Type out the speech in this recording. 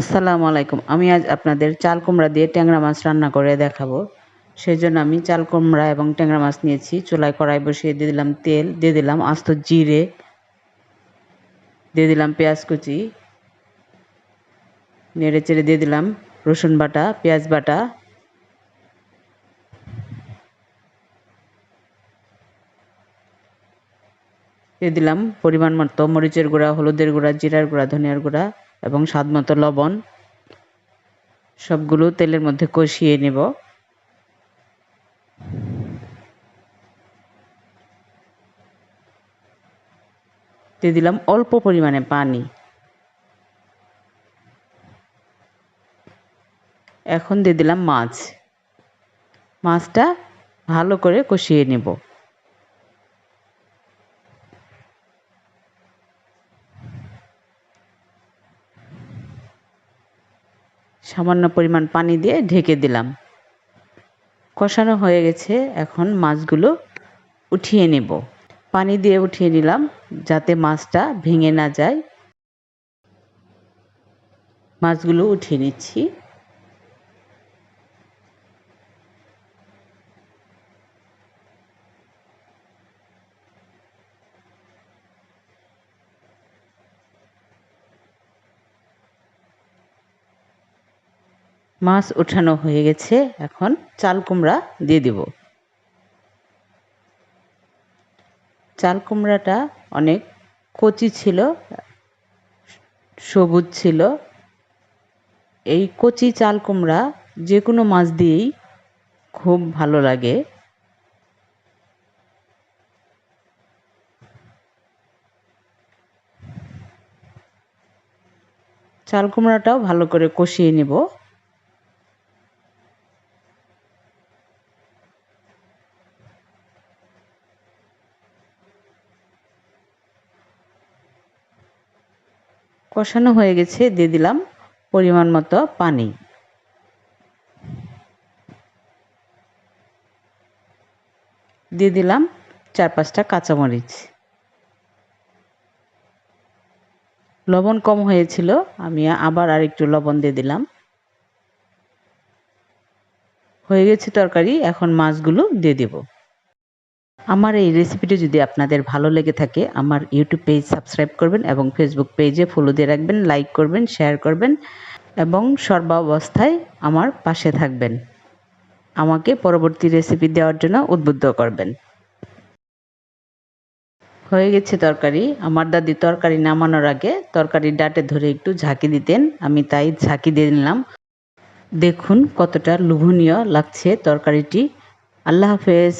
আসসালামু আলাইকুম। আমি আজ আপনাদের চাল কুমড়া দিয়ে ট্যাংরা মাছ রান্না করে দেখাবো। সেজন্য আমি চাল কুমড়া এবং ট্যাংরা মাছ নিয়েছি। চুলায় কড়াই বসিয়ে দিয়ে দিলাম তেল, দিয়ে দিলাম আস্ত জিরে, দিয়ে দিলাম পেঁয়াজ কুচি, নেড়ে চেড়ে দিয়ে দিলাম রসুন বাটা, পেঁয়াজ বাটা, দিয়ে দিলাম পরিমাণ মতো মরিচের গুঁড়া, হলুদের গুঁড়া, জিরার গুঁড়া, ধনিয়ার গুঁড়া এবং স্বাদ মতো লবণ। সবগুলো তেলের মধ্যে কষিয়ে নেব। দিয়ে দিলাম অল্প পরিমাণে পানি। এখন দিয়ে দিলাম মাছ। মাছটা ভালো করে কষিয়ে নেব। সামান্য পরিমাণ পানি দিয়ে ঢেকে দিলাম। কষানো হয়ে গেছে, এখন মাছগুলো উঠিয়ে নেব। পানি দিয়ে উঠিয়ে নিলাম যাতে মাছটা ভেঙে না যায়। মাছগুলো উঠিয়ে নিচ্ছি। মাছ উঠানো হয়ে গেছে, এখন চাল কুমড়া দিয়ে দিব। চাল কুমড়াটা অনেক কচি ছিল, সবুজ ছিল। এই কচি চাল কুমড়া যে কোনো মাছ দিয়েই খুব ভালো লাগে। চাল কুমড়াটাও ভালো করে কষিয়ে নেব। কষানো হয়ে গেছে, দিয়ে দিলাম পরিমাণ মতো পানি। দিয়ে দিলাম 4-5টা কাঁচামরিচ। লবণ কম হয়েছিল, আমি আবার আরেকটু লবণ দিয়ে দিলাম। হয়ে গেছে তরকারি, এখন মাছগুলো দিয়ে দেব। আমার এই রেসিপিটি যদি আপনাদের ভালো লেগে থাকে, আমার ইউটিউব পেজ সাবস্ক্রাইব করবেন এবং ফেসবুক পেজে ফলো দিয়ে রাখবেন, লাইক করবেন, শেয়ার করবেন এবং সর্বাবস্থায় আমার পাশে থাকবেন। আমাকে পরবর্তী রেসিপি দেওয়ার জন্য উদ্বুদ্ধ করবেন। হয়ে গেছে তরকারি। আমার দাদি তরকারি নামানোর আগে তরকারির ডাঁটে ধরে একটু ঝাঁকি দিতেন, আমি তাই ঝাঁকি দিয়ে নিলাম। দেখুন কতটা লোভনীয় লাগছে তরকারিটি। আল্লাহ হাফেজ।